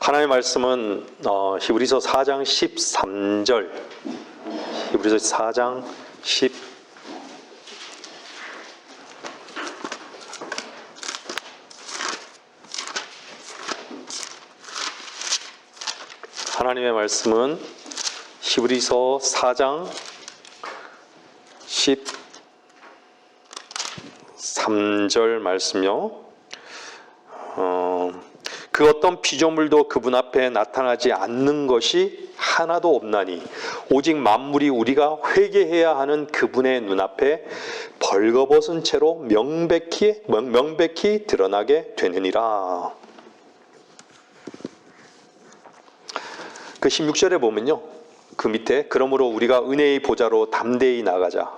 하나님의 말씀은 히브리서 4장 13절, 히브리서 4장 10 하나님의 말씀은 히브리서 4장 13절 말씀요. 그 어떤 피조물도 그분 앞에 나타나지 않는 것이 하나도 없나니 오직 만물이 우리가 회개해야 하는 그분의 눈앞에 벌거벗은 채로 명백히 드러나게 되느니라. 그 16절에 보면요, 그 밑에 그러므로 우리가 은혜의 보좌로 담대히 나가자.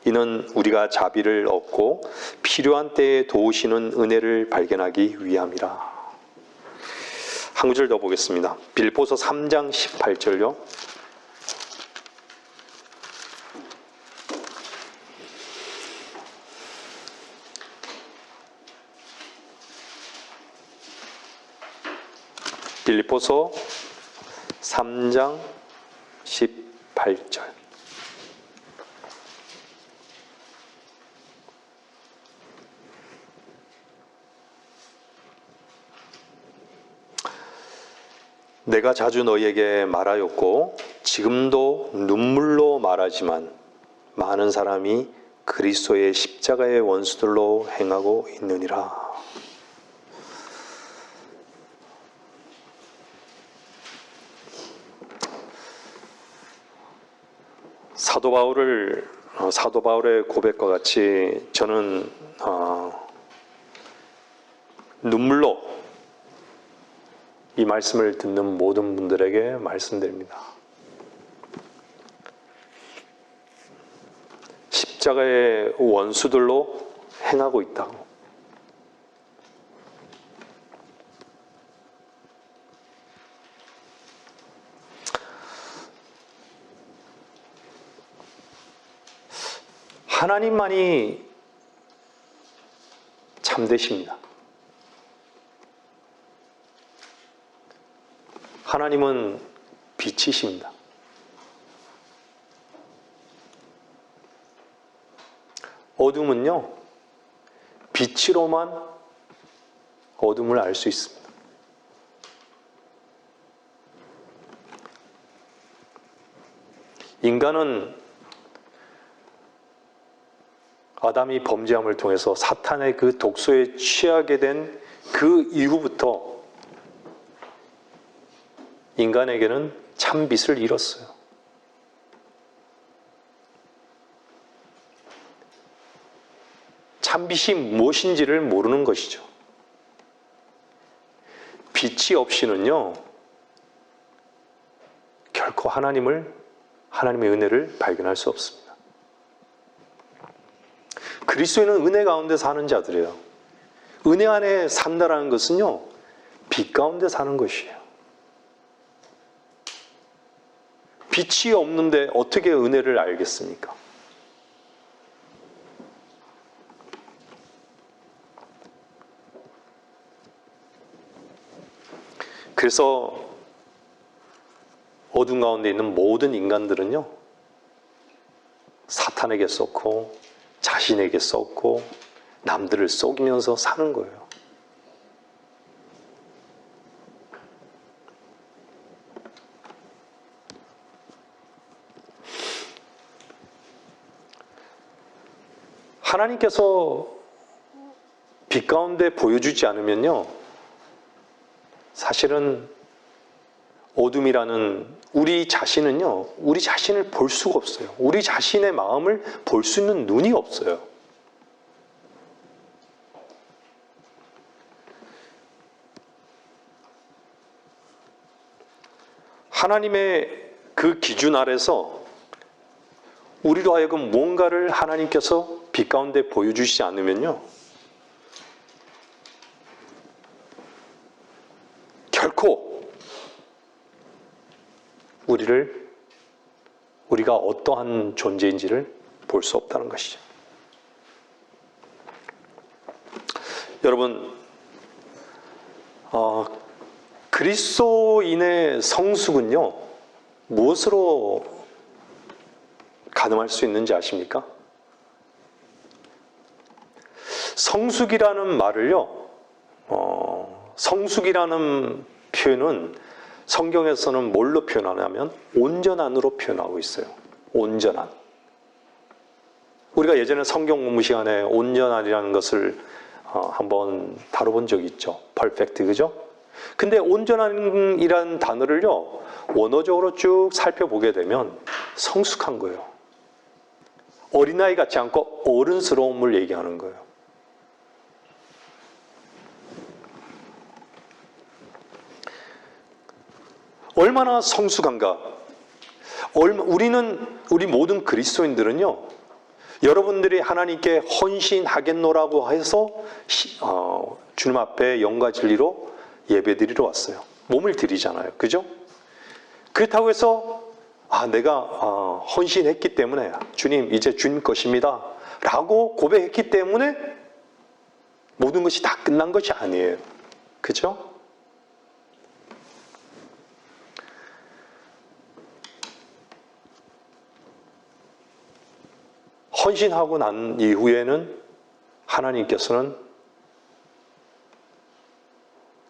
이는 우리가 자비를 얻고 필요한 때에 도우시는 은혜를 발견하기 위함이라. 한 구절 더 보겠습니다. 빌립보서 3장 18절요. 빌립보서 3장 18절. 내가 자주 너희에게 말하였고 지금도 눈물로 말하지만 많은 사람이 그리스도의 십자가의 원수들로 행하고 있느니라. 사도 바울의 고백과 같이 저는 눈물로 이 말씀을 듣는 모든 분들에게 말씀드립니다. 십자가의 원수들로 행하고 있다고. 하나님만이 참되십니다. 하나님은 빛이십니다. 어둠은요, 빛으로만 어둠을 알 수 있습니다. 인간은 아담이 범죄함을 통해서 사탄의 그 독소에 취하게 된 그 이후부터 인간에게는 참빛을 잃었어요. 참빛이 무엇인지를 모르는 것이죠. 빛이 없이는요, 결코 하나님의 은혜를 발견할 수 없습니다. 그리스도인은 은혜 가운데 사는 자들이에요. 은혜 안에 산다라는 것은요, 빛 가운데 사는 것이에요. 빛이 없는데 어떻게 은혜를 알겠습니까? 그래서 어둠 가운데 있는 모든 인간들은요, 사탄에게 쏟고 자신에게 쏟고 남들을 속이면서 사는 거예요. 하나님께서 빛 가운데 보여주지 않으면요, 사실은 어둠이라는 우리 자신은요, 우리 자신을 볼 수가 없어요. 우리 자신의 마음을 볼 수 있는 눈이 없어요. 하나님의 그 기준 아래서 우리로 하여금 무언가를 하나님께서 빛 가운데 보여주시지 않으면요, 결코 우리가 어떠한 존재인지를 볼 수 없다는 것이죠. 여러분, 그리스도인의 성숙은요, 무엇으로 가늠할 수 있는지 아십니까? 성숙이라는 말을요, 성숙이라는 표현은 성경에서는 뭘로 표현하냐면 온전한으로 표현하고 있어요. 온전한. 우리가 예전에 성경 공부 시간에 온전한이라는 것을 한번 다뤄본 적이 있죠. 퍼펙트, 그죠? 근데 온전한이라는 단어를요, 원어적으로 쭉 살펴보게 되면 성숙한 거예요. 어린아이 같지 않고 어른스러움을 얘기하는 거예요. 얼마나 성숙한가? 우리 모든 그리스도인들은요, 여러분들이 하나님께 헌신하겠노라고 해서 주님 앞에 영과 진리로 예배드리러 왔어요. 몸을 드리잖아요. 그죠? 그렇다고 해서 내가 헌신했기 때문에 주님 이제 주님 것입니다 라고 고백했기 때문에 모든 것이 다 끝난 것이 아니에요. 그죠? 헌신하고 난 이후에는 하나님께서는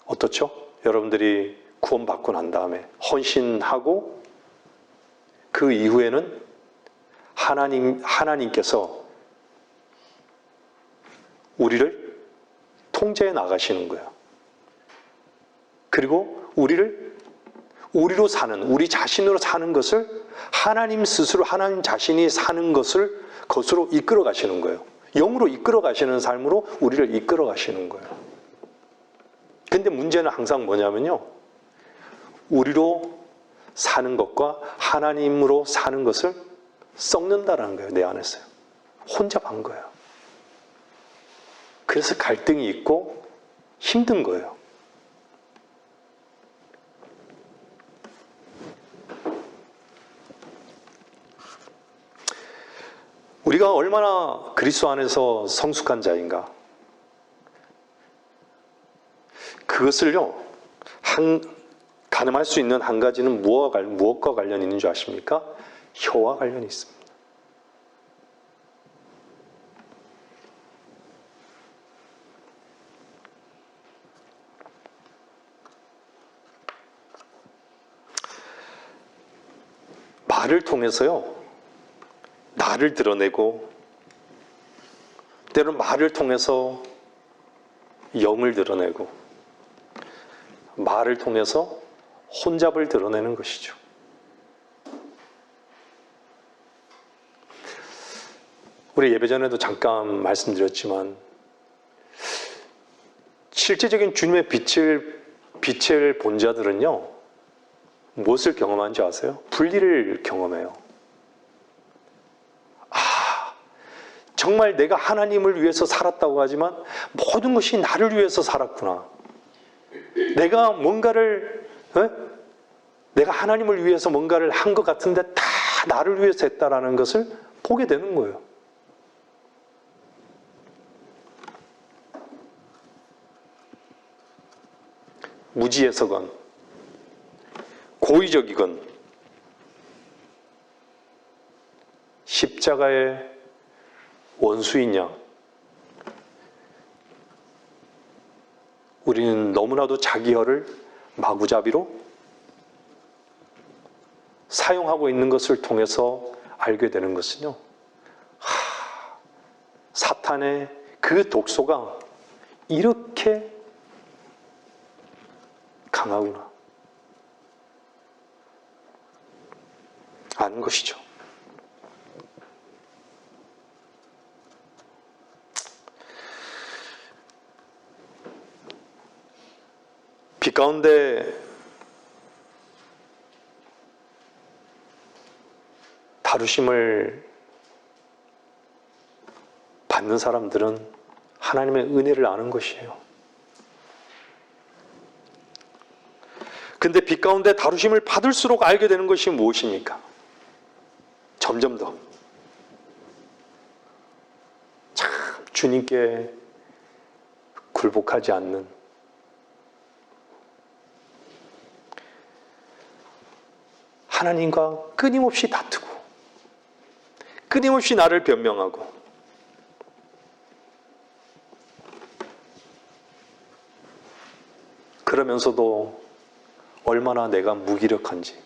어떻죠? 여러분들이 구원받고 난 다음에 헌신하고 그 이후에는 하나님께서 우리를 통제해 나가시는 거예요. 그리고 우리로 사는, 우리 자신으로 사는 것을 하나님 스스로, 하나님 자신이 사는 것을 것으로 이끌어 가시는 거예요. 영으로 이끌어 가시는 삶으로 우리를 이끌어 가시는 거예요. 근데 문제는 항상 뭐냐면요, 우리로 사는 것과 하나님으로 사는 것을 섞는다라는 거예요. 내 안에서요. 혼잡한 거예요. 그래서 갈등이 있고 힘든 거예요. 우리가 얼마나 그리스도 안에서 성숙한 자인가? 그것을요, 가늠할 수 있는 한 가지는 무엇과 관련이 있는 줄 아십니까? 혀와 관련이 있습니다. 말을 통해서요, 나를 드러내고, 때로는 말을 통해서 영을 드러내고, 말을 통해서 혼잡을 드러내는 것이죠. 우리 예배 전에도 잠깐 말씀드렸지만, 실제적인 주님의 빛을 본 자들은요, 무엇을 경험한지 아세요? 분리를 경험해요. 정말 내가 하나님을 위해서 살았다고 하지만 모든 것이 나를 위해서 살았구나. 내가 하나님을 위해서 뭔가를 한 것 같은데 다 나를 위해서 했다라는 것을 보게 되는 거예요. 무지해서건 고의적이건 십자가의 원수인 양, 우리는 너무나도 자기 혀를 마구잡이로 사용하고 있는 것을 통해서 알게 되는 것은요, 사탄의 그 독소가 이렇게 강하구나 아는 것이죠. 빛 가운데 다루심을 받는 사람들은 하나님의 은혜를 아는 것이에요. 근데 빛 가운데 다루심을 받을수록 알게 되는 것이 무엇입니까? 점점 더 참 주님께 굴복하지 않는, 하나님과 끊임없이 다투고 끊임없이 나를 변명하고 그러면서도 얼마나 내가 무기력한지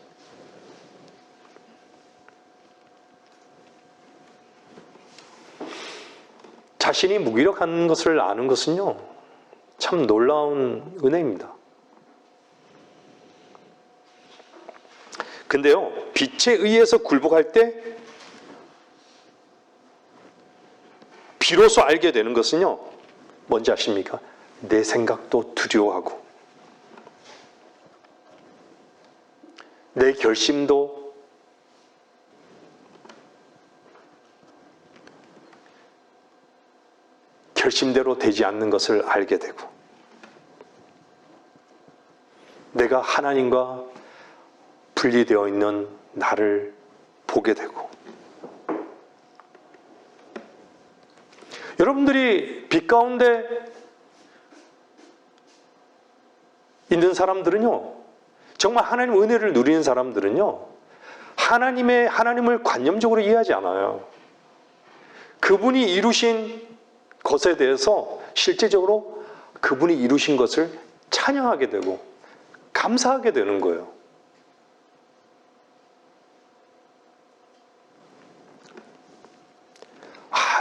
자신이 무기력한 것을 아는 것은요, 참 놀라운 은혜입니다. 근데요, 빛에 의해서 굴복할 때 비로소 알게 되는 것은요, 뭔지 아십니까? 내 생각도 두려워하고 내 결심도 결심대로 되지 않는 것을 알게 되고 내가 하나님과 분리되어 있는 나를 보게 되고 여러분들이 빛 가운데 있는 사람들은요, 정말 하나님 은혜를 누리는 사람들은요, 하나님을 관념적으로 이해하지 않아요. 그분이 이루신 것에 대해서 실제적으로 그분이 이루신 것을 찬양하게 되고 감사하게 되는 거예요.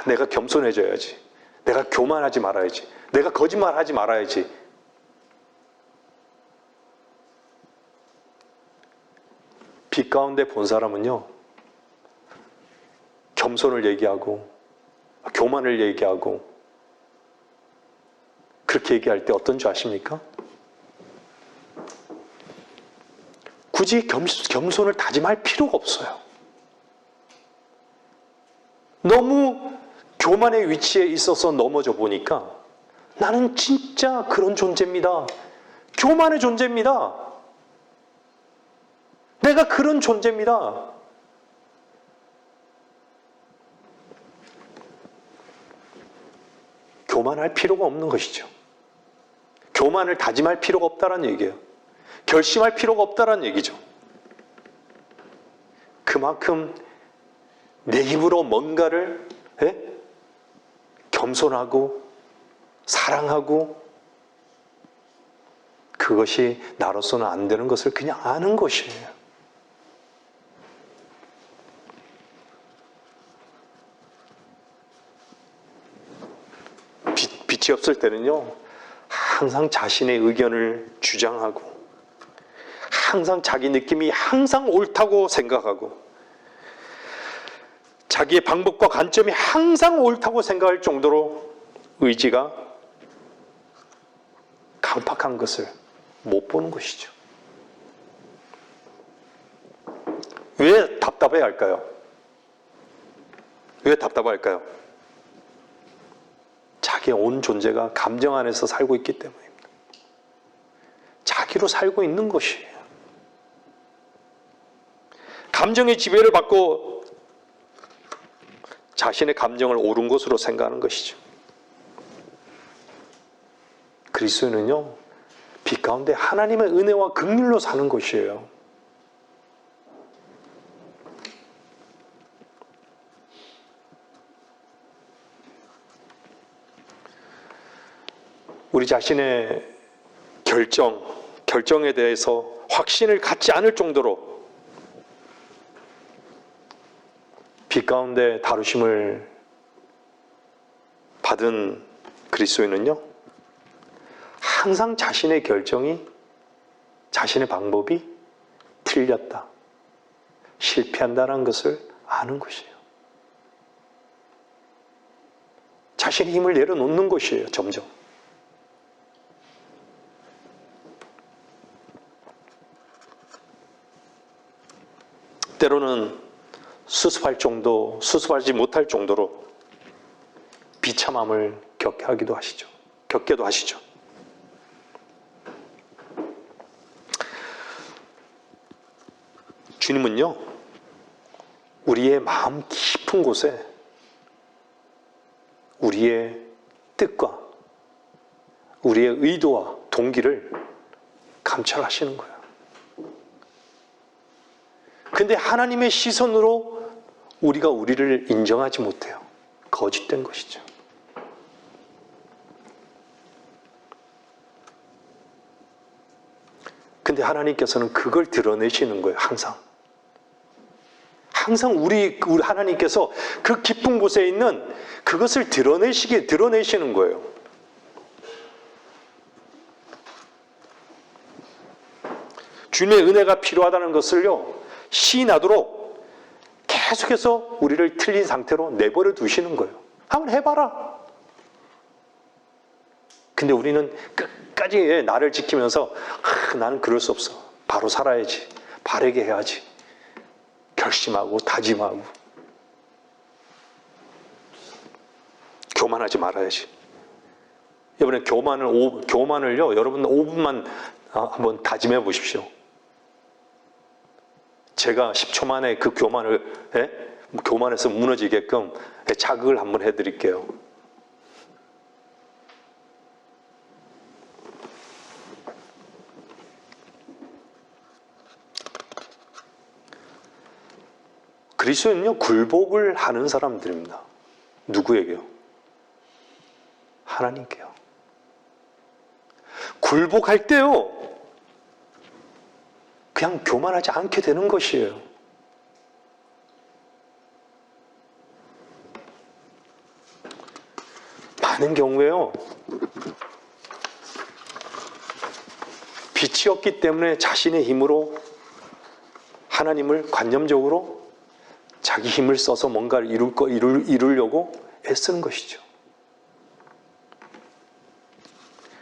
내가 겸손해져야지. 내가 교만하지 말아야지. 내가 거짓말하지 말아야지. 빛 가운데 본 사람은요, 겸손을 얘기하고 교만을 얘기하고 그렇게 얘기할 때 어떤 줄 아십니까? 굳이 겸손을 다짐할 필요가 없어요. 너무 교만의 위치에 있어서 넘어져 보니까 나는 진짜 그런 존재입니다. 교만의 존재입니다. 내가 그런 존재입니다. 교만할 필요가 없는 것이죠. 교만을 다짐할 필요가 없다는 얘기예요. 결심할 필요가 없다는 얘기죠. 그만큼 내 힘으로 뭔가를 겸손하고 사랑하고 그것이 나로서는 안 되는 것을 그냥 아는 것이에요. 빛이 없을 때는요, 항상 자신의 의견을 주장하고 항상 자기 느낌이 항상 옳다고 생각하고 자기의 방법과 관점이 항상 옳다고 생각할 정도로 의지가 강팍한 것을 못 보는 것이죠. 왜 답답해 할까요? 왜 답답할까요? 자기의 온 존재가 감정 안에서 살고 있기 때문입니다. 자기로 살고 있는 것이에요. 감정의 지배를 받고 자신의 감정을 옳은 것으로 생각하는 것이죠. 그리스도인은요, 빛 가운데 하나님의 은혜와 긍휼로 사는 것이에요. 우리 자신의 결정에 대해서 확신을 갖지 않을 정도로 빛 가운데 다루심을 받은 그리스도인은요, 항상 자신의 결정이, 자신의 방법이 틀렸다, 실패한다는 것을 아는 것이에요. 자신의 힘을 내려놓는 것이에요, 점점. 때로는 수습하지 못할 정도로 비참함을 겪게도 하시죠. 주님은요, 우리의 마음 깊은 곳에 우리의 뜻과 우리의 의도와 동기를 감찰하시는 거예요. 근데 하나님의 시선으로 우리가 우리를 인정하지 못해요. 거짓된 것이죠. 근데 하나님께서는 그걸 드러내시는 거예요. 항상 우리 하나님께서 그 깊은 곳에 있는 그것을 드러내시는 거예요. 주님의 은혜가 필요하다는 것을요, 시인하도록 계속해서 우리를 틀린 상태로 내버려 두시는 거예요. 한번 해봐라. 근데 우리는 끝까지 나를 지키면서 나는 그럴 수 없어. 바로 살아야지. 바르게 해야지. 결심하고 다짐하고 교만하지 말아야지. 이번에 교만을요, 여러분 5분만 한번 다짐해 보십시오. 제가 10초 만에 그 교만에서 무너지게끔 자극을 한번 해드릴게요. 그리스도는요, 굴복을 하는 사람들입니다. 누구에게요? 하나님께요. 굴복할 때요, 그냥 교만하지 않게 되는 것이에요. 많은 경우에요, 빛이 없기 때문에 자신의 힘으로 하나님을 관념적으로 자기 힘을 써서 뭔가를 이루려고 애쓰는 것이죠.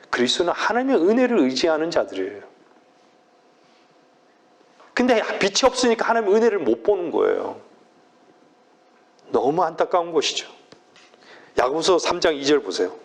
그리스도는 하나님의 은혜를 의지하는 자들이에요. 근데 빛이 없으니까 하나님의 은혜를 못 보는 거예요. 너무 안타까운 것이죠. 야고보서 3장 2절 보세요.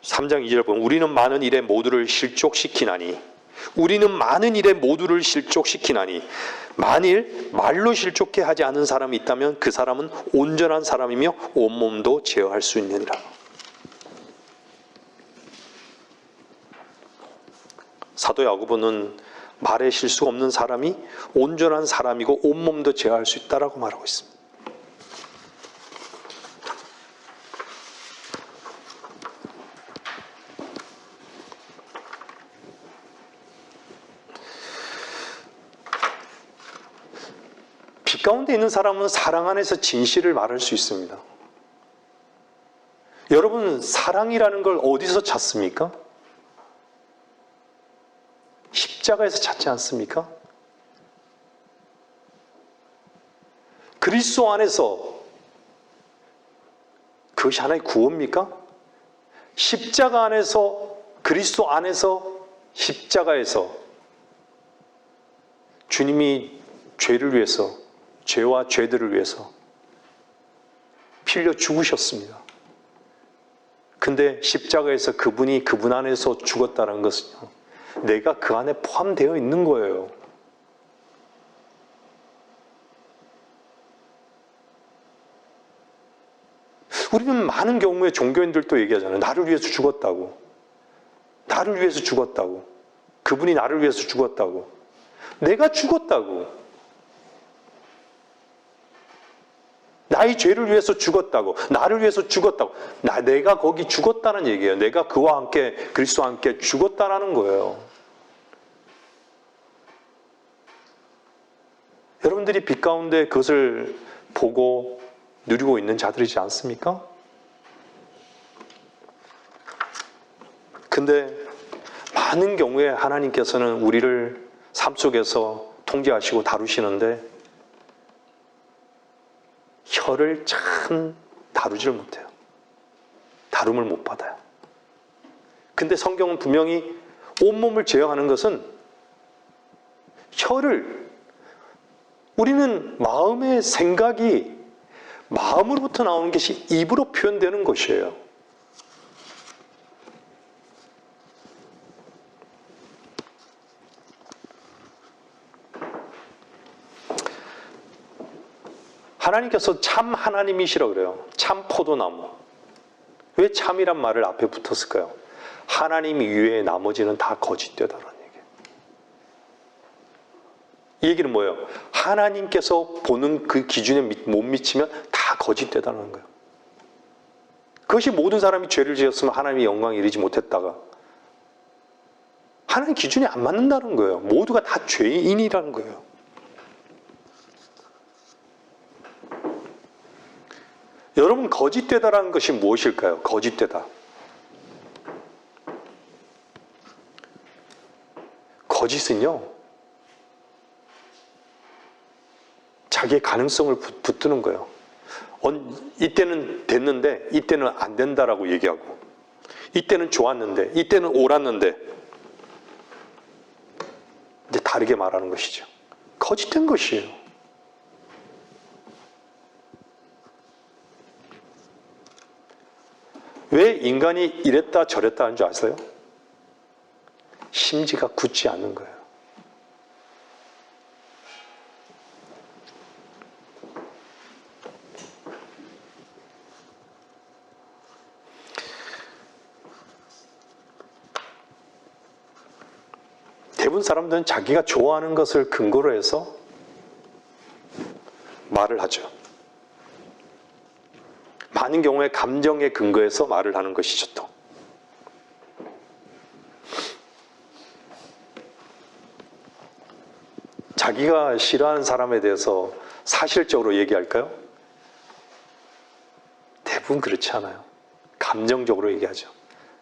(3장 2절) 보면 우리는 많은 일에 모두를 실족시키나니 만일 말로 실족해 하지 않은 사람이 있다면 그 사람은 온전한 사람이며 온몸도 제어할 수 있느니라. 사도 야고보는 말에 실수가 없는 사람이 온전한 사람이고 온몸도 제어할 수 있다라고 말하고 있습니다. 빛 가운데 있는 사람은 사랑 안에서 진실을 말할 수 있습니다. 여러분, 사랑이라는 걸 어디서 찾습니까? 십자가에서 찾지 않습니까? 그리스도 안에서 그것이 하나의 구원입니까? 십자가 안에서, 그리스도 안에서, 십자가에서 주님이 죄를 위해서, 죄와 죄들을 위해서 피 흘려 죽으셨습니다. 근데 십자가에서 그분이 그분 안에서 죽었다는 것은요, 내가 그 안에 포함되어 있는 거예요. 우리는 많은 경우에 종교인들도 얘기하잖아요. 나를 위해서 죽었다고. 나를 위해서 죽었다고. 그분이 나를 위해서 죽었다고. 내가 죽었다고. 나의 죄를 위해서 죽었다고. 나를 위해서 죽었다고. 내가 거기 죽었다는 얘기예요. 내가 그와 함께, 그리스도와 함께 죽었다라는 거예요. 여러분들이 빛 가운데 그것을 보고 누리고 있는 자들이지 않습니까? 근데 많은 경우에 하나님께서는 우리를 삶 속에서 통제하시고 다루시는데 혀를 참 다루지를 못해요. 다룸을 못 받아요. 근데 성경은 분명히 온몸을 제어하는 것은 혀를 우리는 마음의 생각이 마음으로부터 나오는 것이 입으로 표현되는 것이에요. 하나님께서 참 하나님이시라 그래요. 참 포도나무. 왜 참이란 말을 앞에 붙었을까요? 하나님 이외에 나머지는 다 거짓되다라는 얘기예요. 이 얘기는 뭐예요? 하나님께서 보는 그 기준에 못 미치면 다 거짓되다는 거예요. 그것이 모든 사람이 죄를 지었으면 하나님의 영광에 이르지 못했다가 하나님 기준에 안 맞는다는 거예요. 모두가 다 죄인이라는 거예요. 여러분, 거짓되다라는 것이 무엇일까요? 거짓되다. 거짓은요, 자기의 가능성을 붙드는 거예요. 이때는 됐는데 이때는 안 된다라고 얘기하고, 이때는 좋았는데 이때는 옳았는데, 이제 다르게 말하는 것이죠. 거짓된 것이에요. 왜 인간이 이랬다 저랬다 하는 줄 아세요? 심지가 굳지 않는 거예요. 대부분 사람들은 자기가 좋아하는 것을 근거로 해서 말을 하죠. 많은 경우에 감정에 근거해서 말을 하는 것이죠, 또. 자기가 싫어하는 사람에 대해서 사실적으로 얘기할까요? 대부분 그렇지 않아요. 감정적으로 얘기하죠.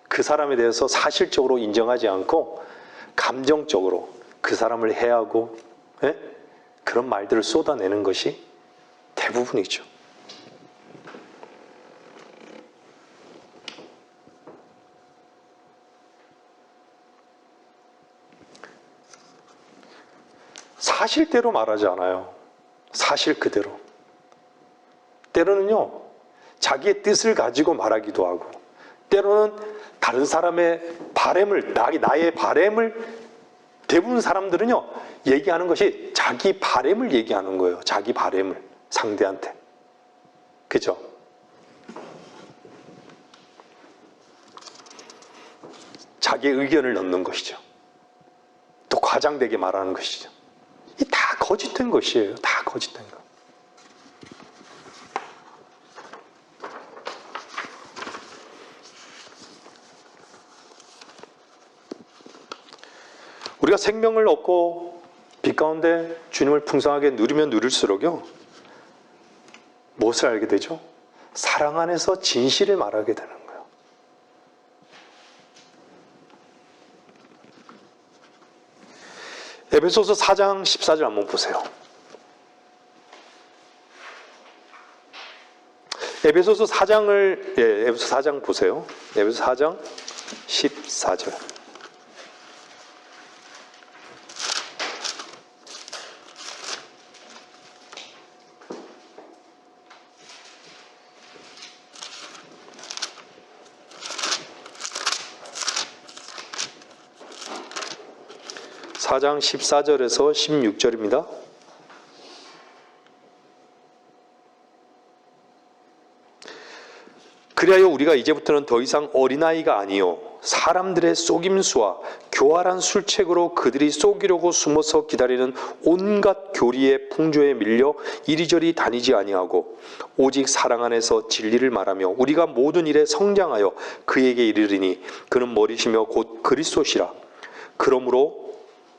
그 사람에 대해서 사실적으로 인정하지 않고 감정적으로 그 사람을 해하고, 예? 그런 말들을 쏟아내는 것이 대부분이죠. 사실대로 말하지 않아요. 사실 그대로. 때로는요, 자기의 뜻을 가지고 말하기도 하고, 때로는 다른 사람의 바램을, 나의 바램을, 대부분 사람들은요, 얘기하는 것이 자기 바램을 얘기하는 거예요. 자기 바램을, 상대한테. 그죠? 자기의 의견을 넣는 것이죠. 또 과장되게 말하는 것이죠. 이 다 거짓된 것이에요. 다 거짓된 거. 우리가 생명을 얻고 빛 가운데 주님을 풍성하게 누리면 누릴수록요, 무엇을 알게 되죠? 사랑 안에서 진실을 말하게 되는 거예요. 에베소서 4장 14절 한번 보세요. 에베소서 4장 보세요. 에베소서 4장 14절. 사장 14절에서 16절입니다. 그리하여 우리가 이제부터는 더 이상 어린아이가 아니요 사람들의 속임수와 교활한 술책으로 그들이 속이려고 숨어서 기다리는 온갖 교리의 풍조에 밀려 이리저리 다니지 아니하고 오직 사랑 안에서 진리를 말하며 우리가 모든 일에 성장하여 그에게 이르리니 그는 머리시며 곧 그리스도시라.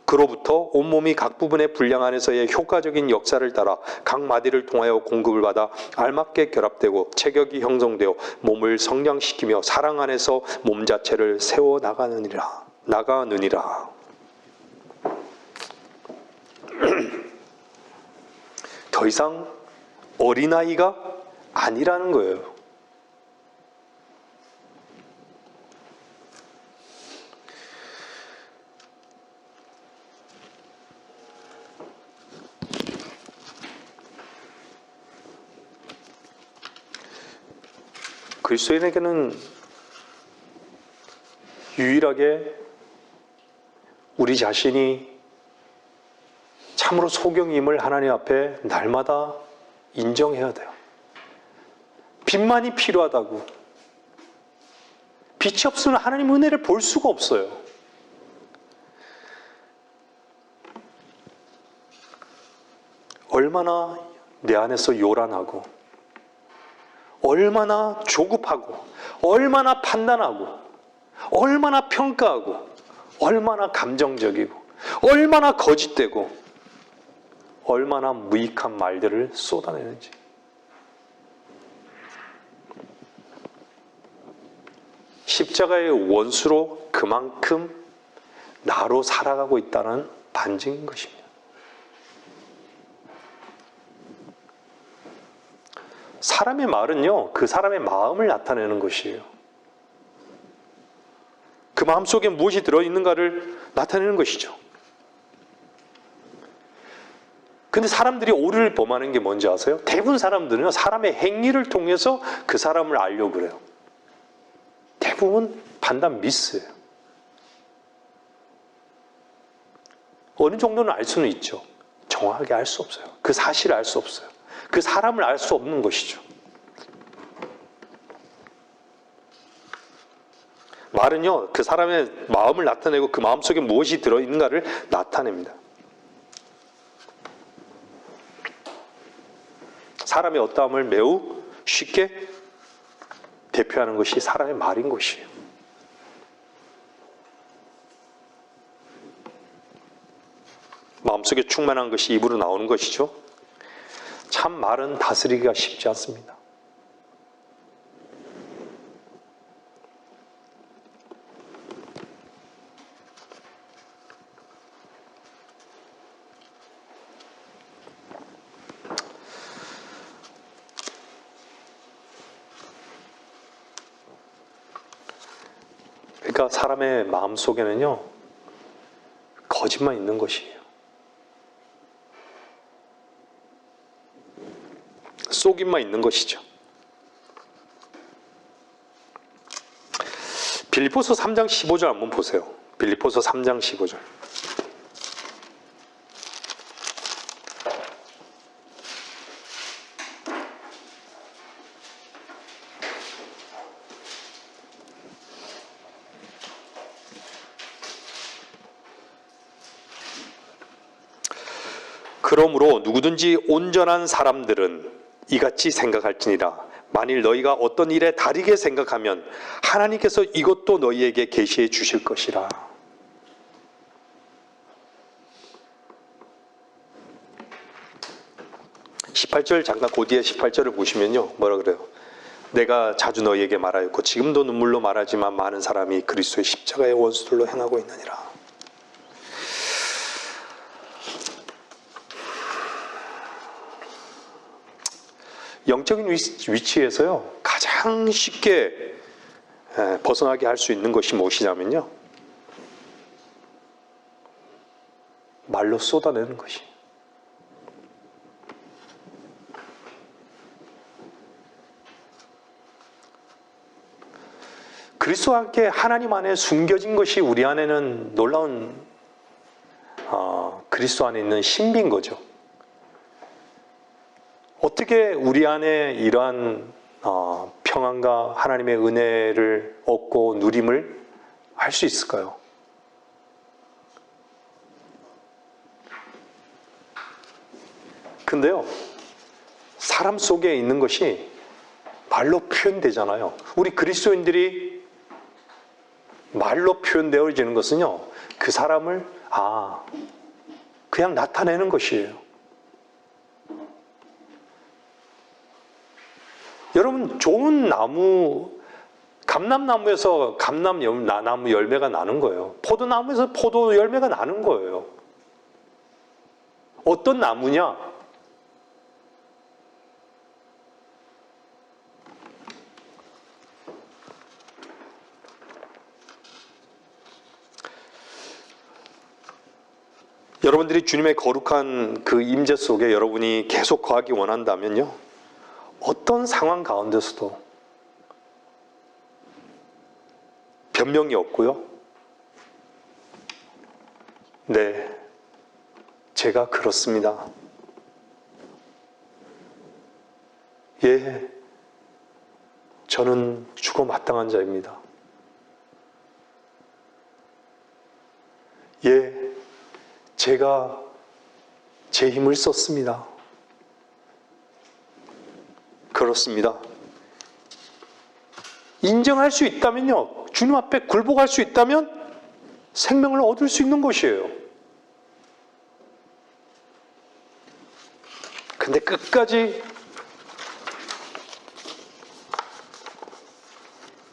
그로부터 온몸이 각 부분의 분량 안에서의 효과적인 역사를 따라 각 마디를 통하여 공급을 받아 알맞게 결합되고 체격이 형성되어 몸을 성장시키며 사랑 안에서 몸 자체를 세워 나가느니라. 더 이상 어린아이가 아니라는 거예요. 그리스도인에게는 유일하게 우리 자신이 참으로 소경임을 하나님 앞에 날마다 인정해야 돼요. 빛만이 필요하다고. 빛이 없으면 하나님 은혜를 볼 수가 없어요. 얼마나 내 안에서 요란하고, 얼마나 조급하고, 얼마나 판단하고, 얼마나 평가하고, 얼마나 감정적이고, 얼마나 거짓되고, 얼마나 무익한 말들을 쏟아내는지. 십자가의 원수로 그만큼 나로 살아가고 있다는 반증인 것입니다. 사람의 말은요, 그 사람의 마음을 나타내는 것이에요. 그 마음 속에 무엇이 들어있는가를 나타내는 것이죠. 근데 사람들이 오류를 범하는 게 뭔지 아세요? 대부분 사람들은요, 사람의 행위를 통해서 그 사람을 알려고 그래요. 대부분 판단 미스예요. 어느 정도는 알 수는 있죠. 정확하게 알 수 없어요. 그 사실을 알 수 없어요. 그 사람을 알 수 없는 것이죠. 말은요, 그 사람의 마음을 나타내고 그 마음 속에 무엇이 들어있는가를 나타냅니다. 사람의 어떠함을 매우 쉽게 대표하는 것이 사람의 말인 것이에요. 마음속에 충만한 것이 입으로 나오는 것이죠. 참 말은 다스리기가 쉽지 않습니다. 그러니까 사람의 마음 속에는요, 거짓만 있는 것이에요. 속임만 있는 것이죠. 빌립보서 3장 15절 한번 보세요. 빌립보서 3장 15절. 그러므로 누구든지 온전한 사람들은 이같이 생각할지니라. 만일 너희가 어떤 일에 다르게 생각하면 하나님께서 이것도 너희에게 계시해 주실 것이라. (18절) 잠깐 그 뒤에 18절을 보시면요, 뭐라 그래요? 내가 자주 너희에게 말하였고 지금도 눈물로 말하지만 많은 사람이 그리스도의 십자가의 원수들로 행하고 있느니라. 영적인 위치에서요, 가장 쉽게 벗어나게 할 수 있는 것이 무엇이냐면요, 말로 쏟아내는 것이. 그리스도와 함께 하나님 안에 숨겨진 것이 우리 안에는 놀라운 그리스도 안에 있는 신비인 거죠. 어떻게 우리 안에 이러한 평안과 하나님의 은혜를 얻고 누림을 할 수 있을까요? 근데요, 사람 속에 있는 것이 말로 표현되잖아요. 우리 그리스도인들이 말로 표현되어지는 것은요, 그 사람을 그냥 나타내는 것이에요. 여러분, 좋은 나무, 감람나무에서 감람나무 열매가 나는 거예요. 포도나무에서 포도 열매가 나는 거예요. 어떤 나무냐? 여러분들이 주님의 거룩한 그 임재 속에 여러분이 계속 거하기 원한다면요, 어떤 상황 가운데서도 변명이 없고요. 네, 제가 그렇습니다. 예, 저는 죽어 마땅한 자입니다. 예, 제가 제 힘을 썼습니다. 그렇습니다. 인정할 수 있다면요, 주님 앞에 굴복할 수 있다면 생명을 얻을 수 있는 것이에요. 근데 끝까지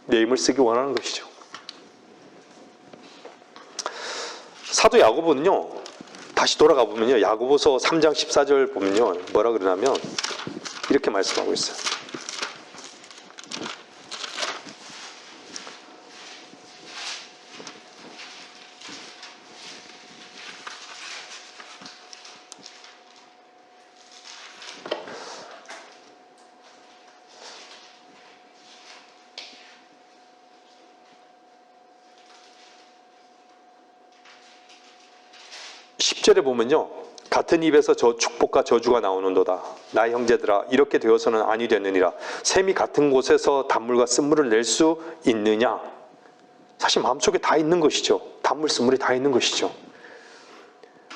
내 힘을 쓰기 원하는 것이죠. 사도 야고보는요, 다시 돌아가 보면요, 야고보서 3장 14절 보면요, 뭐라 그러냐면 이렇게 말씀하고 있어요. (10절에) 보면요, 같은 입에서 저 축복과 저주가 나오는도다. 나의 형제들아, 이렇게 되어서는 아니 되느니라. 샘이 같은 곳에서 단물과 쓴물을 낼 수 있느냐? 사실 마음속에 다 있는 것이죠. 단물, 쓴물이 다 있는 것이죠.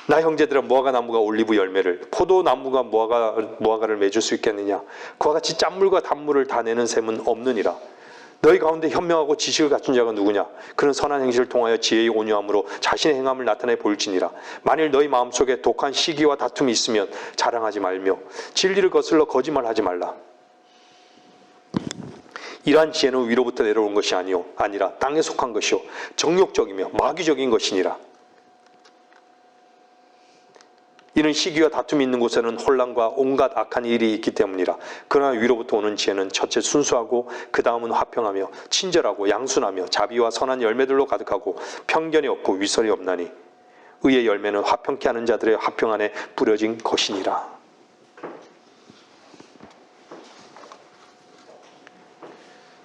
나 형제들아, 무화과 나무가 올리브 열매를, 포도나무가 무화과를 맺을 수 있겠느냐? 그와 같이 짠물과 단물을 다 내는 샘은 없느니라. 너희 가운데 현명하고 지식을 갖춘 자가 누구냐? 그는 선한 행실을 통하여 지혜의 온유함으로 자신의 행함을 나타내 보일지니라. 만일 너희 마음속에 독한 시기와 다툼이 있으면 자랑하지 말며 진리를 거슬러 거짓말하지 말라. 이러한 지혜는 위로부터 내려온 것이 아니라 땅에 속한 것이요 정욕적이며 마귀적인 것이니라. 이는 시기와 다툼이 있는 곳에는 혼란과 온갖 악한 일이 있기 때문이라. 그러나 위로부터 오는 지혜는 첫째 순수하고 그 다음은 화평하며 친절하고 양순하며 자비와 선한 열매들로 가득하고 편견이 없고 위설이 없나니 의의 열매는 화평케 하는 자들의 화평 안에 뿌려진 것이니라.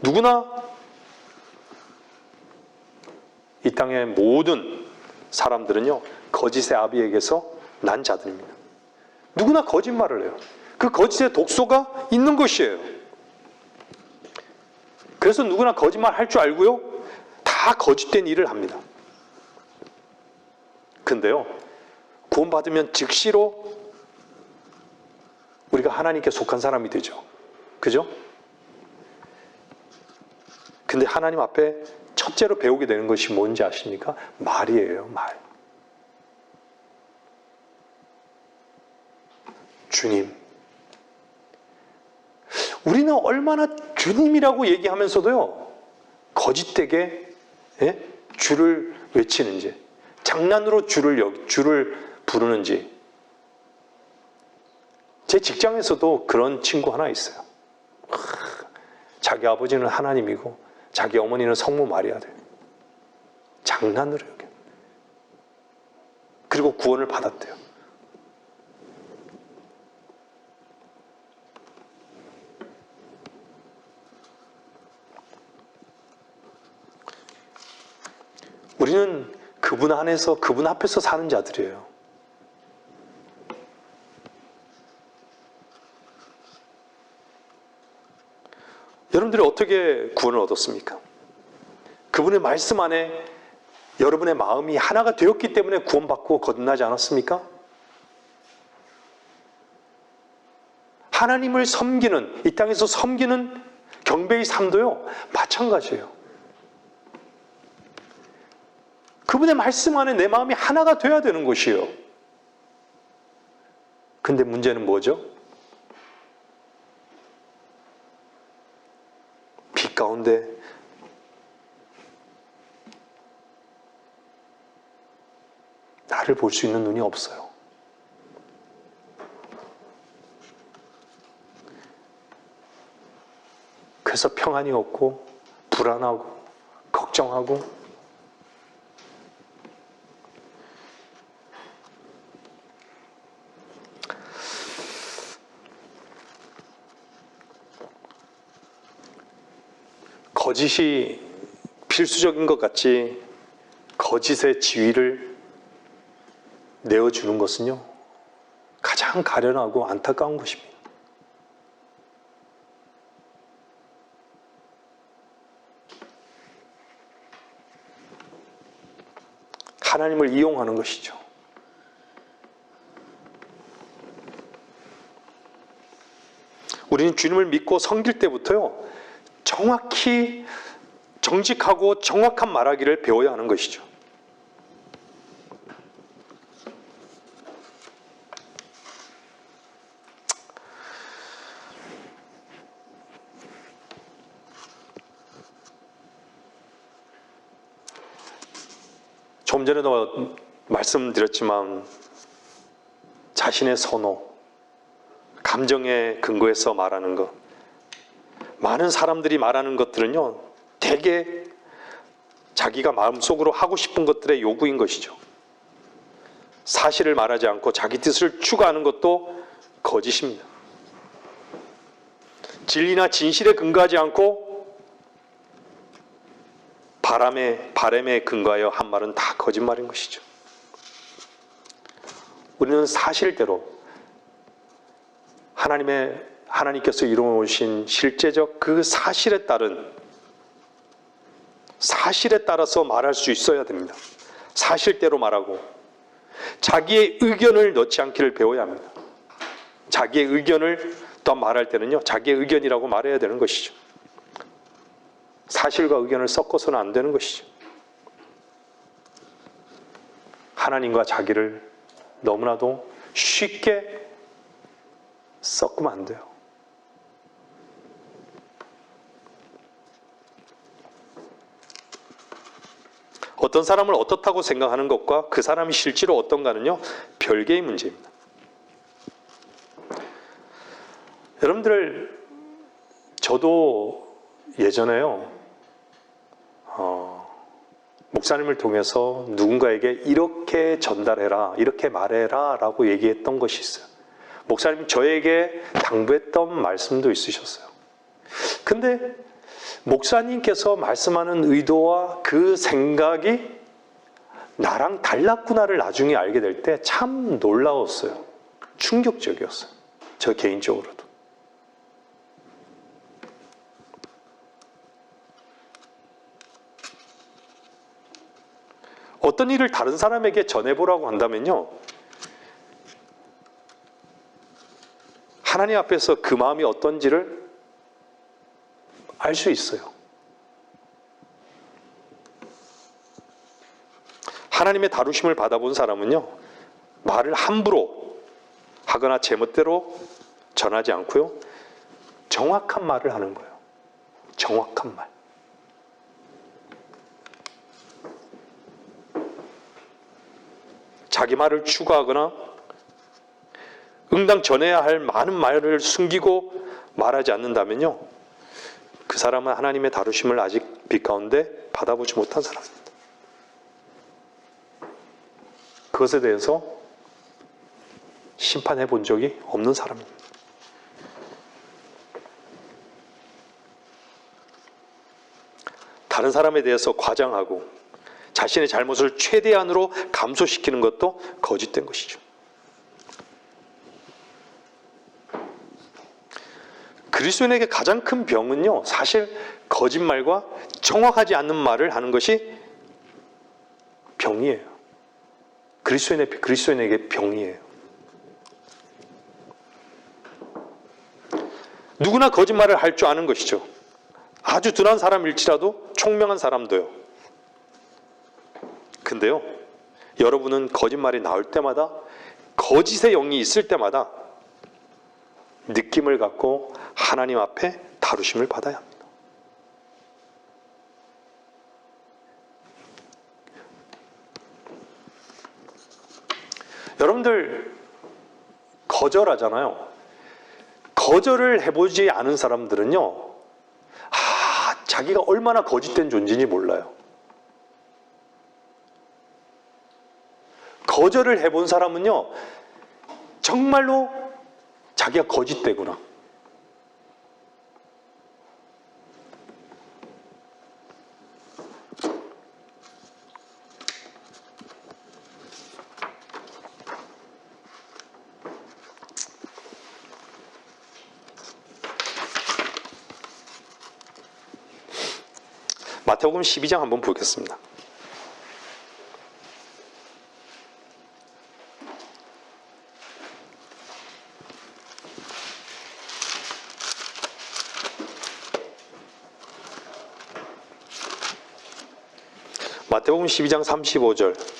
누구나 이 땅의 모든 사람들은요, 거짓의 아비에게서 난 자들입니다. 누구나 거짓말을 해요. 그 거짓의 독소가 있는 것이에요. 그래서 누구나 거짓말 할 줄 알고요, 다 거짓된 일을 합니다. 근데요, 구원받으면 즉시로 우리가 하나님께 속한 사람이 되죠. 그죠? 근데 하나님 앞에 첫째로 배우게 되는 것이 뭔지 아십니까? 말이에요, 말. 주님. 우리는 얼마나 주님이라고 얘기하면서도요, 거짓되게 주를 외치는지, 장난으로 주를 부르는지. 제 직장에서도 그런 친구 하나 있어요. 자기 아버지는 하나님이고 자기 어머니는 성모 마리아래. 장난으로 여겨. 그리고 구원을 받았대요. 우리는 그분 안에서, 그분 앞에서 사는 자들이에요. 여러분들이 어떻게 구원을 얻었습니까? 그분의 말씀 안에 여러분의 마음이 하나가 되었기 때문에 구원받고 거듭나지 않았습니까? 하나님을 섬기는, 이 땅에서 섬기는 경배의 삶도요, 마찬가지예요. 그분의 말씀 안에 내 마음이 하나가 돼야 되는 것이에요. 근데 문제는 뭐죠? 빛 가운데 나를 볼 수 있는 눈이 없어요. 그래서 평안이 없고 불안하고 걱정하고, 거짓이 필수적인 것 같이 거짓의 지위를 내어주는 것은요, 가장 가련하고 안타까운 것입니다. 하나님을 이용하는 것이죠. 우리는 주님을 믿고 섬길 때부터요, 정확히 정직하고 정확한 말하기를 배워야 하는 것이죠. 좀 전에도 말씀드렸지만 자신의 선호, 감정에 근거해서 말하는 것, 많은 사람들이 말하는 것들은요, 대개 자기가 마음속으로 하고 싶은 것들의 요구인 것이죠. 사실을 말하지 않고 자기 뜻을 추구하는 것도 거짓입니다. 진리나 진실에 근거하지 않고 바람에 근거하여 한 말은 다 거짓말인 것이죠. 우리는 사실대로 하나님께서 이루어오신 실제적 그 사실에 따라서 말할 수 있어야 됩니다. 사실대로 말하고 자기의 의견을 넣지 않기를 배워야 합니다. 자기의 의견을 또한 말할 때는요, 자기의 의견이라고 말해야 되는 것이죠. 사실과 의견을 섞어서는 안 되는 것이죠. 하나님과 자기를 너무나도 쉽게 섞으면 안 돼요. 어떤 사람을 어떻다고 생각하는 것과 그 사람이 실제로 어떤가는요, 별개의 문제입니다. 여러분들, 저도 예전에요, 목사님을 통해서 누군가에게 이렇게 전달해라, 이렇게 말해라 라고 얘기했던 것이 있어요. 목사님이 저에게 당부했던 말씀도 있으셨어요. 근데 목사님께서 말씀하는 의도와 그 생각이 나랑 달랐구나를 나중에 알게 될 때 참 놀라웠어요. 충격적이었어요. 저 개인적으로도. 어떤 일을 다른 사람에게 전해보라고 한다면요, 하나님 앞에서 그 마음이 어떤지를 알 수 있어요. 하나님의 다루심을 받아본 사람은요, 말을 함부로 하거나 제멋대로 전하지 않고요, 정확한 말을 하는 거예요. 정확한 말. 자기 말을 추구하거나 응당 전해야 할 많은 말을 숨기고 말하지 않는다면요, 그 사람은 하나님의 다루심을 아직 빛 가운데 받아보지 못한 사람입니다. 그것에 대해서 심판해 본 적이 없는 사람입니다. 다른 사람에 대해서 과장하고 자신의 잘못을 최대한으로 감소시키는 것도 거짓된 것이죠. 그리스도인에게 가장 큰 병은요, 사실 거짓말과 정확하지 않는 말을 하는 것이 병이에요. 그리스도인에게 병이에요. 누구나 거짓말을 할 줄 아는 것이죠. 아주 둔한 사람일지라도 총명한 사람도요. 근데요, 여러분은 거짓말이 나올 때마다, 거짓의 영이 있을 때마다 느낌을 갖고 하나님 앞에 다루심을 받아야 합니다. 여러분들 거절하잖아요. 거절을 해보지 않은 사람들은요, 자기가 얼마나 거짓된 존재인지 몰라요. 거절을 해본 사람은요, 정말로 자기가 거짓되구나. 마태복음 12장 한번 보겠습니다. 마태복음 12장 35절.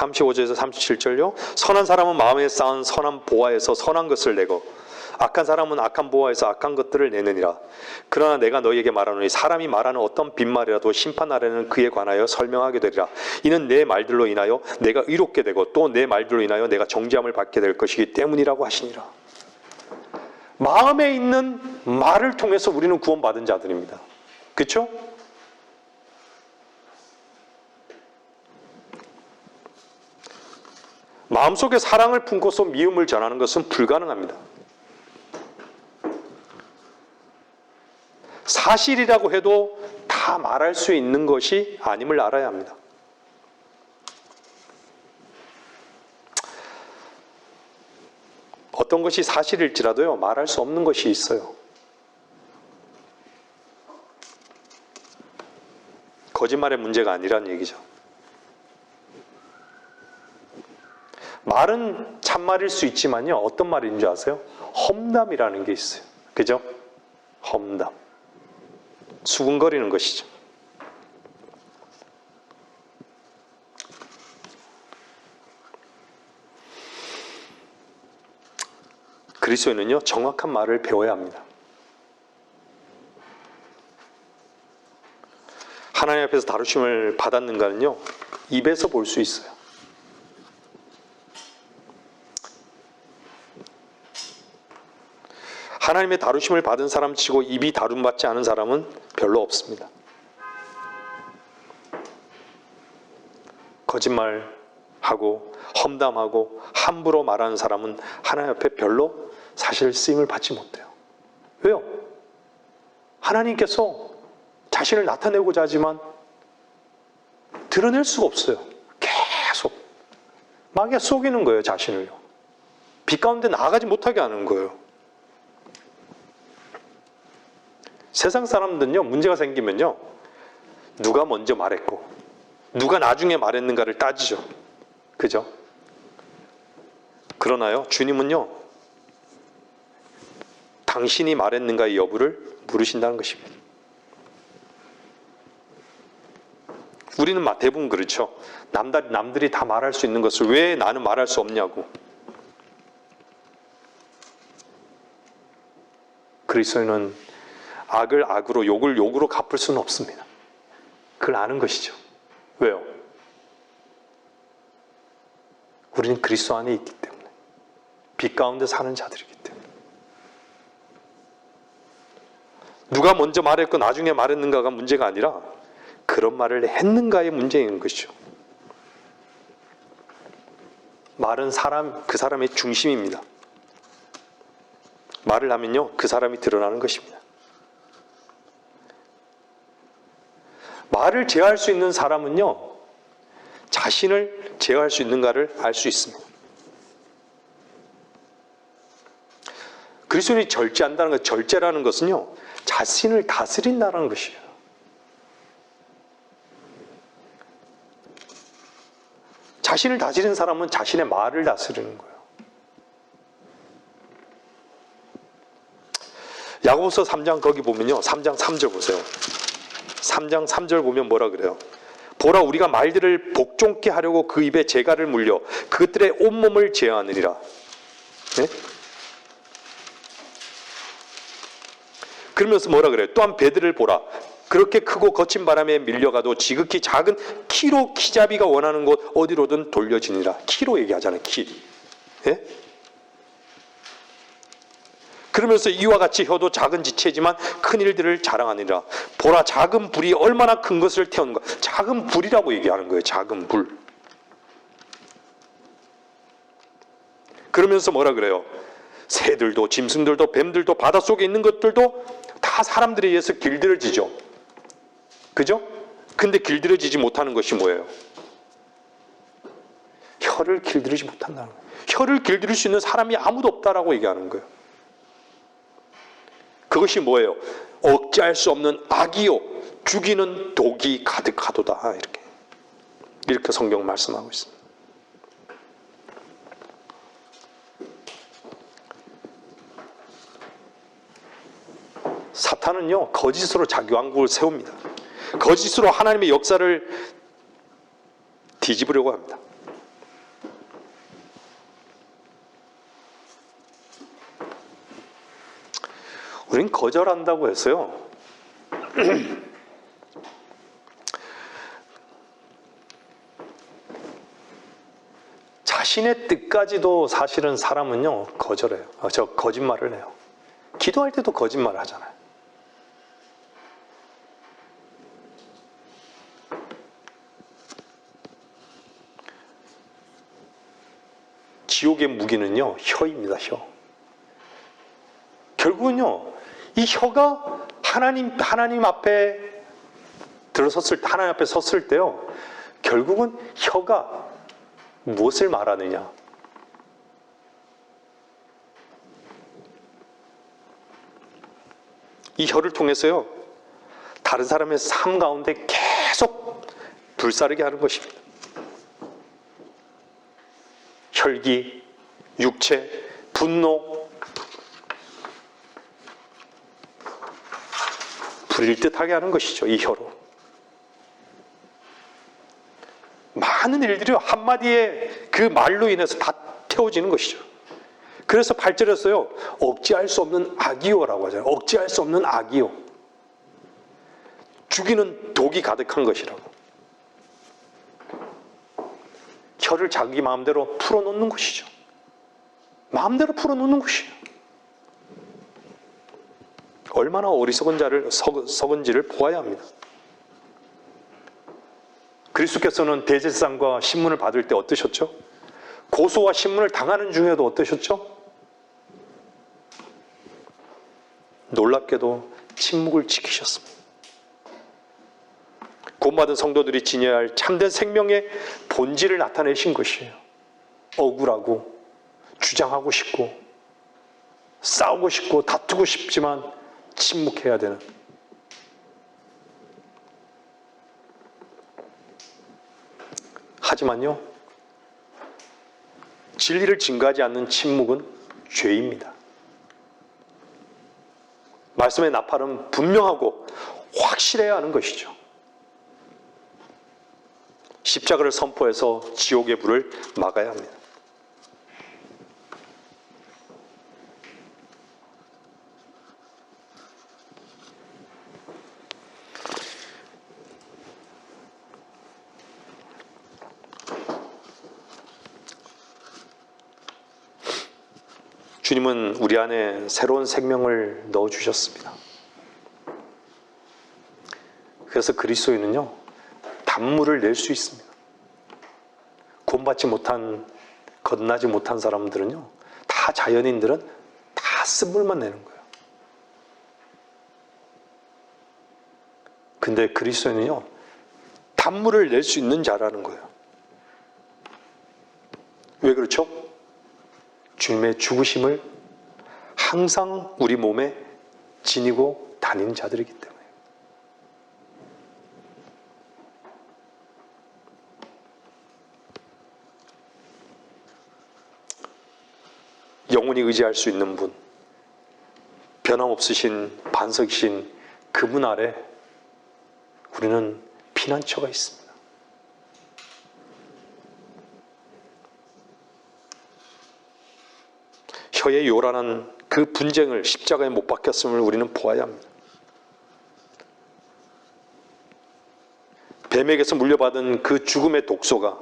35절에서 37절요. 선한 사람은 마음에 쌓은 선한 보화에서 선한 것을 내고 악한 사람은 악한 보화에서 악한 것들을 내느니라. 그러나 내가 너희에게 말하노니 사람이 말하는 어떤 빈말이라도 심판날에는 그에 관하여 설명하게 되리라. 이는 내 말들로 인하여 내가 의롭게 되고 또 내 말들로 인하여 내가 정죄함을 받게 될 것이기 때문이라고 하시니라. 마음에 있는 말을 통해서 우리는 구원받은 자들입니다. 그렇죠? 마음속에 사랑을 품고서 미움을 전하는 것은 불가능합니다. 사실이라고 해도 다 말할 수 있는 것이 아님을 알아야 합니다. 어떤 것이 사실일지라도요, 말할 수 없는 것이 있어요. 거짓말의 문제가 아니란 얘기죠. 말은 참말일 수 있지만요, 어떤 말인 줄 아세요? 험담이라는 게 있어요. 그죠? 험담. 수군거리는 것이죠. 그리스도인은요, 정확한 말을 배워야 합니다. 하나님 앞에서 다루심을 받았는가는요, 입에서 볼 수 있어요. 하나님의 다루심을 받은 사람 치고 입이 다룸받지 않은 사람은 별로 없습니다. 거짓말하고 험담하고 함부로 말하는 사람은 하나님 앞에 별로 사실 쓰임을 받지 못해요. 왜요? 하나님께서 자신을 나타내고자 하지만 드러낼 수가 없어요. 계속 마귀가 속이는 거예요, 자신을요. 빛 가운데 나아가지 못하게 하는 거예요. 세상 사람들은요, 문제가 생기면요, 누가 먼저 말했고 누가 나중에 말했는가를 따지죠. 그죠? 그러나요, 주님은요, 당신이 말했는가의 여부를 물으신다는 것입니다. 우리는 대부분 그렇죠. 남들이 다 말할 수 있는 것을 왜 나는 말할 수 없냐고. 그리스도인은 악을 악으로, 욕을 욕으로 갚을 수는 없습니다. 그걸 아는 것이죠. 왜요? 우리는 그리스도 안에 있기 때문에, 빛 가운데 사는 자들이기 때문에. 누가 먼저 말했고 나중에 말했는가가 문제가 아니라 그런 말을 했는가의 문제인 것이죠. 말은 그 사람의 중심입니다. 말을 하면요, 그 사람이 드러나는 것입니다. 말을 제어할 수 있는 사람은요, 자신을 제어할 수 있는가를 알 수 있습니다. 그리스도인이 절제한다는 것, 절제라는 것은요, 자신을 다스린다는 것이에요. 자신을 다스리는 사람은 자신의 말을 다스리는 거예요. 야고보서 3장 거기 보면요, 3장 3절 보세요. 3장 3절 보면 뭐라 그래요? 보라, 우리가 말들을 복종케 하려고 그 입에 재갈을 물려 그것들의 온몸을 제어하느니라. 네? 그러면서 뭐라 그래요? 또한 배들을 보라. 그렇게 크고 거친 바람에 밀려가도 지극히 작은 키로 키잡이가 원하는 곳 어디로든 돌려지니라. 키로 얘기하잖아요. 키. 네? 그러면서 이와 같이 혀도 작은 지체지만 큰 일들을 자랑하니라. 보라, 작은 불이 얼마나 큰 것을 태우는가. 작은 불이라고 얘기하는 거예요. 작은 불. 그러면서 뭐라 그래요? 새들도 짐승들도 뱀들도 바닷속에 있는 것들도 다 사람들에 의해서 길들여지죠. 그죠? 근데 길들여지지 못하는 것이 뭐예요? 혀를 길들이지 못한다는 거예요. 혀를 길들일 수 있는 사람이 아무도 없다라고 얘기하는 거예요. 그것이 뭐예요? 억제할 수 없는 악이요 죽이는 독이 가득하도다. 이렇게 성경 말씀하고 있습니다. 사탄은요, 거짓으로 자기 왕국을 세웁니다. 거짓으로 하나님의 역사를 뒤집으려고 합니다. 우린 거절한다고 해서요, 자신의 뜻까지도 사실은 사람은요, 거절해요. 거짓말을 해요. 기도할 때도 거짓말 하잖아요. 지옥의 무기는요, 혀입니다, 혀. 결국은요, 이 혀가 하나님 앞에 들어섰을 때, 하나님 앞에 섰을 때요, 결국은 혀가 무엇을 말하느냐? 이 혀를 통해서요, 다른 사람의 삶 가운데 계속 불사르게 하는 것입니다. 혈기, 육체, 분노, 불일 듯하게 하는 것이죠. 이 혀로. 많은 일들이 한마디의 그 말로 인해서 다 태워지는 것이죠. 그래서 8절에서요, 억제할 수 없는 악이요라고 하잖아요. 억제할 수 없는 악이요. 죽이는 독이 가득한 것이라고. 혀를 자기 마음대로 풀어놓는 것이죠. 마음대로 풀어놓는 것이에요. 얼마나 어리석은 썩은지를 보아야 합니다. 그리스도께서는 대제사장과 신문을 받을 때 어떠셨죠? 고소와 신문을 당하는 중에도 어떠셨죠? 놀랍게도 침묵을 지키셨습니다. 구원받은 성도들이 지녀야 할 참된 생명의 본질을 나타내신 것이에요. 억울하고 주장하고 싶고 싸우고 싶고 다투고 싶지만 침묵해야 되는, 하지만요, 진리를 증거하지 않는 침묵은 죄입니다. 말씀의 나팔은 분명하고 확실해야 하는 것이죠. 십자가를 선포해서 지옥의 불을 막아야 합니다. 주님은 우리 안에 새로운 생명을 넣어주셨습니다. 그래서 그리스도인은요, 단물을 낼 수 있습니다. 구원받지 못한, 거듭나지 못한 사람들은요, 다 자연인들은 다 쓴물만 내는 거예요. 근데 그리스도인은요, 단물을 낼 수 있는 자라는 거예요. 왜 그렇죠? 주님의 죽으심을 항상 우리 몸에 지니고 다니는 자들이기 때문에. 영원히 의지할 수 있는 분, 변함없으신 반석이신 그분 아래 우리는 피난처가 있습니다. 혀의 요란한 그 분쟁을, 십자가에 못 박혔음을 우리는 보아야 합니다. 뱀에게서 물려받은 그 죽음의 독소가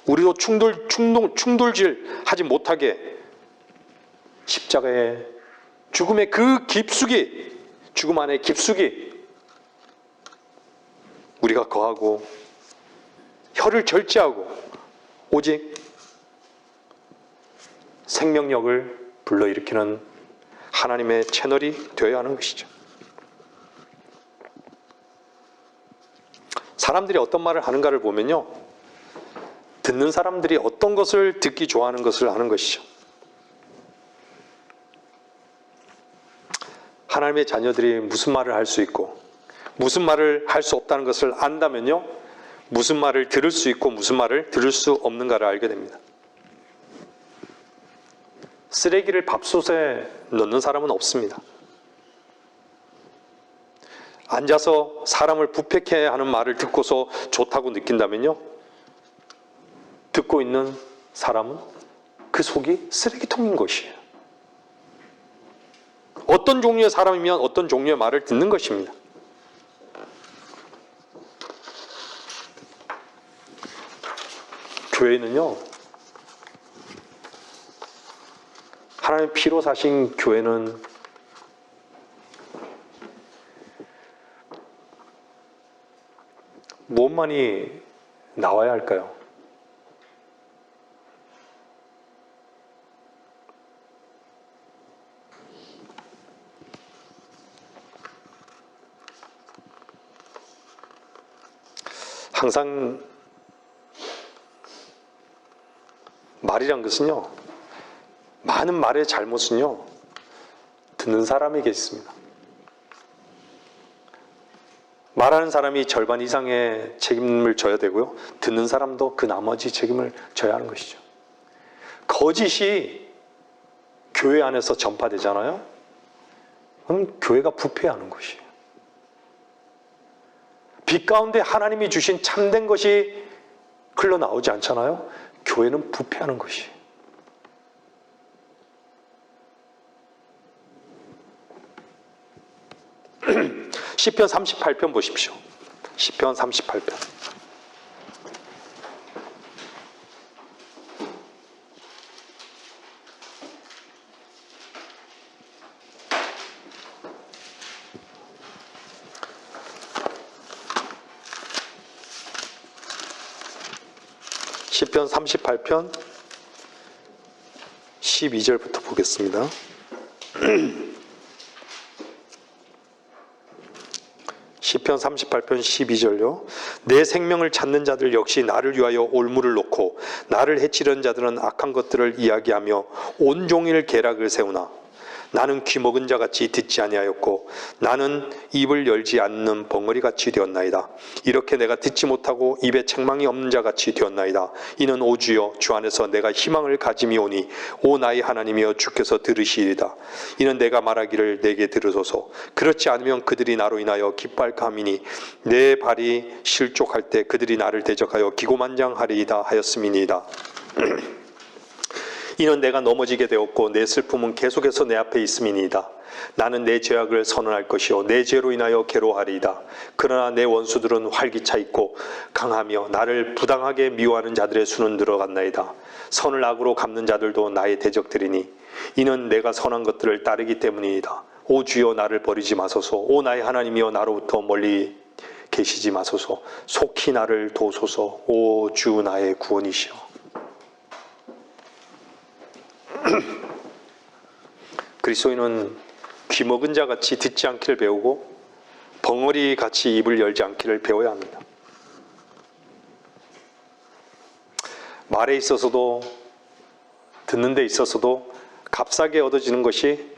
우리도 충돌질 하지 못하게 십자가의 죽음의 그 깊숙이, 죽음 안의 깊숙이 우리가 거하고 혀를 절제하고 오직 생명력을 불러일으키는 하나님의 채널이 되어야 하는 것이죠. 사람들이 어떤 말을 하는가를 보면요, 듣는 사람들이 어떤 것을 듣기 좋아하는 것을 아는 것이죠. 하나님의 자녀들이 무슨 말을 할 수 있고 무슨 말을 할 수 없다는 것을 안다면요, 무슨 말을 들을 수 있고 무슨 말을 들을 수 없는가를 알게 됩니다. 쓰레기를 밥솥에 넣는 사람은 없습니다. 앉아서 사람을 부패케 하는 말을 듣고서 좋다고 느낀다면요, 듣고 있는 사람은 그 속이 쓰레기통인 것이에요. 어떤 종류의 사람이면 어떤 종류의 말을 듣는 것입니다. 교회는요, 하나님의 피로 사신 교회는 무엇만이 나와야 할까요? 항상 말이란 것은요, 많은 말의 잘못은요, 듣는 사람에게 있습니다. 말하는 사람이 절반 이상의 책임을 져야 되고요, 듣는 사람도 그 나머지 책임을 져야 하는 것이죠. 거짓이 교회 안에서 전파되잖아요. 그럼 교회가 부패하는 것이에요. 빛 가운데 하나님이 주신 참된 것이 흘러나오지 않잖아요. 교회는 부패하는 것이에요. 시편 38편 보십시오. 시편 38편. 시편 38편 12절부터 보겠습니다. 시편 38편 12절요. 내 생명을 찾는 자들 역시 나를 위하여 올무를 놓고 나를 해치려는 자들은 악한 것들을 이야기하며 온종일 계략을 세우나 나는 귀먹은 자같이 듣지 아니하였고 나는 입을 열지 않는 벙어리같이 되었나이다. 이렇게 내가 듣지 못하고 입에 책망이 없는 자같이 되었나이다. 이는 오 주여 주 안에서 내가 희망을 가짐이 오니 오 나의 하나님이여 주께서 들으시리이다. 이는 내가 말하기를 내게 들으소서. 그렇지 않으면 그들이 나로 인하여 기뻐할까 함이니 내 발이 실족할 때 그들이 나를 대적하여 기고만장하리이다 하였음이니이다. 이는 내가 넘어지게 되었고 내 슬픔은 계속해서 내 앞에 있음이니이다. 나는 내 죄악을 선언할 것이요 내 죄로 인하여 괴로워하리이다. 그러나 내 원수들은 활기차 있고 강하며 나를 부당하게 미워하는 자들의 수는 늘어갔나이다. 선을 악으로 갚는 자들도 나의 대적들이니 이는 내가 선한 것들을 따르기 때문이니이다. 오 주여 나를 버리지 마소서. 오 나의 하나님이여 나로부터 멀리 계시지 마소서. 속히 나를 도소서. 오 주 나의 구원이시여. 그리스도인은 귀먹은 자같이 듣지 않기를 배우고 벙어리같이 입을 열지 않기를 배워야 합니다. 말에 있어서도 듣는 데 있어서도 값싸게 얻어지는 것이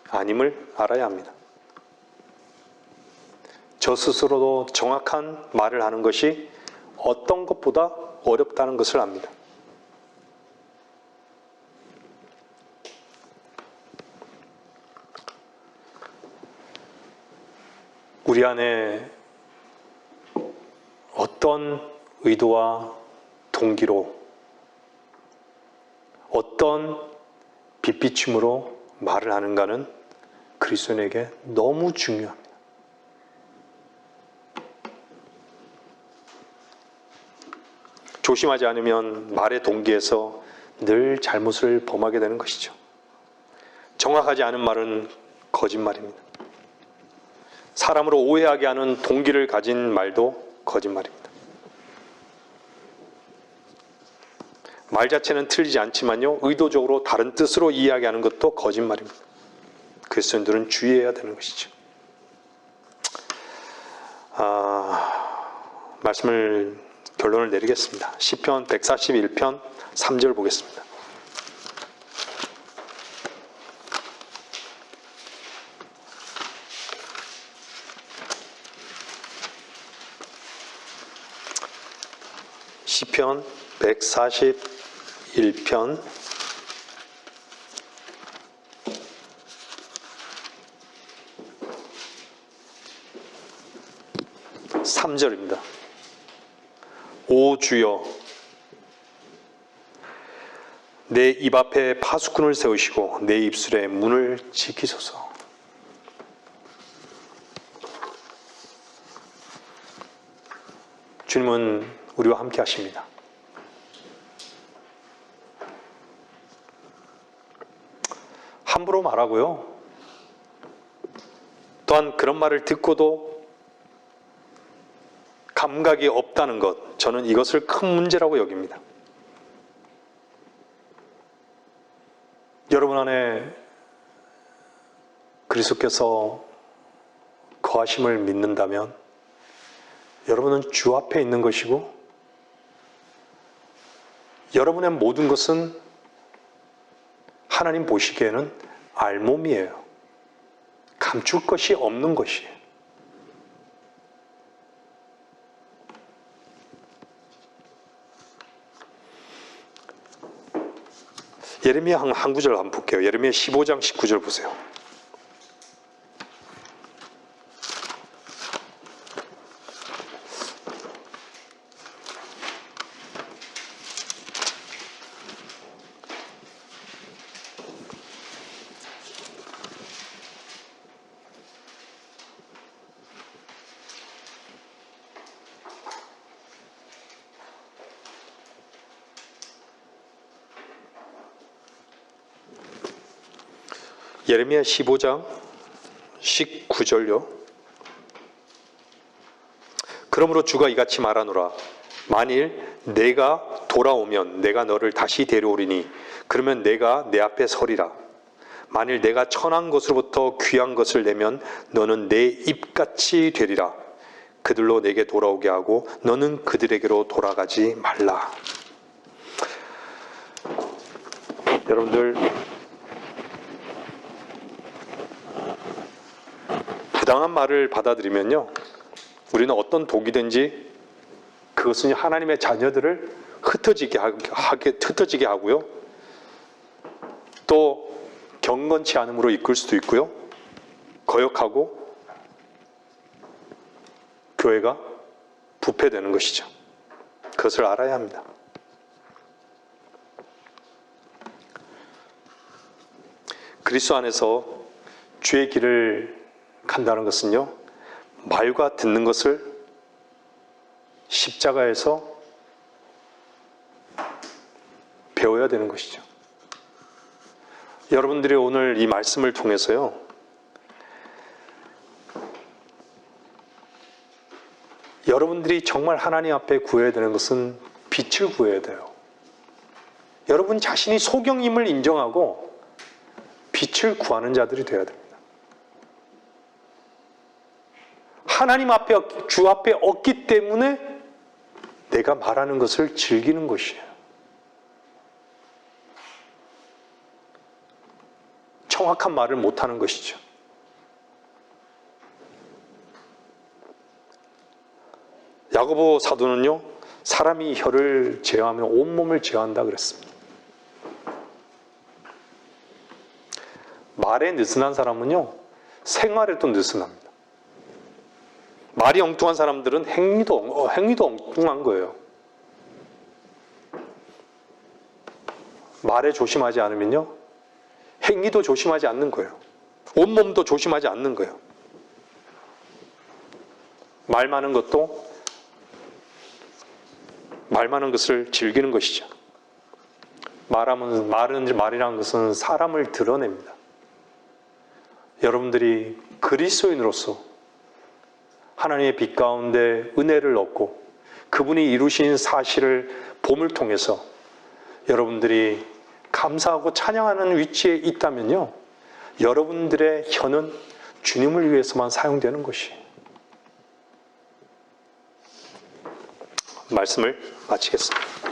아님을 알아야 합니다. 저 스스로도 정확한 말을 하는 것이 어떤 것보다 어렵다는 것을 압니다. 우리 안에 어떤 의도와 동기로 어떤 빛비춤으로 말을 하는가는 그리스도인에게 너무 중요합니다. 조심하지 않으면 말의 동기에서 늘 잘못을 범하게 되는 것이죠. 정확하지 않은 말은 거짓말입니다. 사람으로 오해하게 하는 동기를 가진 말도 거짓말입니다. 말 자체는 틀리지 않지만요, 의도적으로 다른 뜻으로 이야기하는 것도 거짓말입니다. 그리스도인들은 주의해야 되는 것이죠. 말씀을 결론을 내리겠습니다. 시편 141편 3절 보겠습니다. 시편 141편 3절입니다. 오 주여, 내 입 앞에 파수꾼을 세우시고 내 입술의 문을 지키소서. 주님은 우리와 함께 하십니다. 함부로 말하고요. 또한 그런 말을 듣고도 감각이 없다는 것, 저는 이것을 큰 문제라고 여깁니다. 여러분 안에 그리스도께서 거하심을 믿는다면 여러분은 주 앞에 있는 것이고 여러분의 모든 것은 하나님 보시기에는 알몸이에요. 감출 것이 없는 것이에요. 예레미야 한 구절 한번 볼게요. 예레미야 15장 19절 보세요. 예레미야 15장 19절요. 그러므로 주가 이같이 말하노라. 만일 내가 돌아오면 내가 너를 다시 데려오리니 그러면 내가 내 앞에 서리라. 만일 내가 천한 것으로부터 귀한 것을 내면 너는 내 입같이 되리라. 그들로 내게 돌아오게 하고 너는 그들에게로 돌아가지 말라. 여러분들, 부당한 말을 받아들이면요, 우리는 어떤 독이든지 그것은 하나님의 자녀들을 흩어지게 하고요, 또 경건치 않음으로 이끌 수도 있고요, 거역하고 교회가 부패되는 것이죠. 그것을 알아야 합니다. 그리스도 안에서 주의 길을 간다는 것은요, 말과 듣는 것을 십자가에서 배워야 되는 것이죠. 여러분들이 오늘 이 말씀을 통해서요, 여러분들이 정말 하나님 앞에 구해야 되는 것은 빛을 구해야 돼요. 여러분 자신이 소경임을 인정하고 빛을 구하는 자들이 되어야 됩니다. 하나님 앞에, 주 앞에 없기 때문에 내가 말하는 것을 즐기는 것이에요. 정확한 말을 못하는 것이죠. 야고보 사도는요, 사람이 혀를 제어하면 온몸을 제어한다 그랬습니다. 말에 느슨한 사람은요, 생활에도 느슨합니다. 말이 엉뚱한 사람들은 행위도 엉뚱한 거예요. 말에 조심하지 않으면요, 행위도 조심하지 않는 거예요. 온몸도 조심하지 않는 거예요. 말 많은 것도 말 많은 것을 즐기는 것이죠. 말이라는 것은 사람을 드러냅니다. 여러분들이 그리스도인으로서 하나님의 빛 가운데 은혜를 얻고 그분이 이루신 사실을 봄을 통해서 여러분들이 감사하고 찬양하는 위치에 있다면요, 여러분들의 혀는 주님을 위해서만 사용되는 것이에요. 말씀을 마치겠습니다.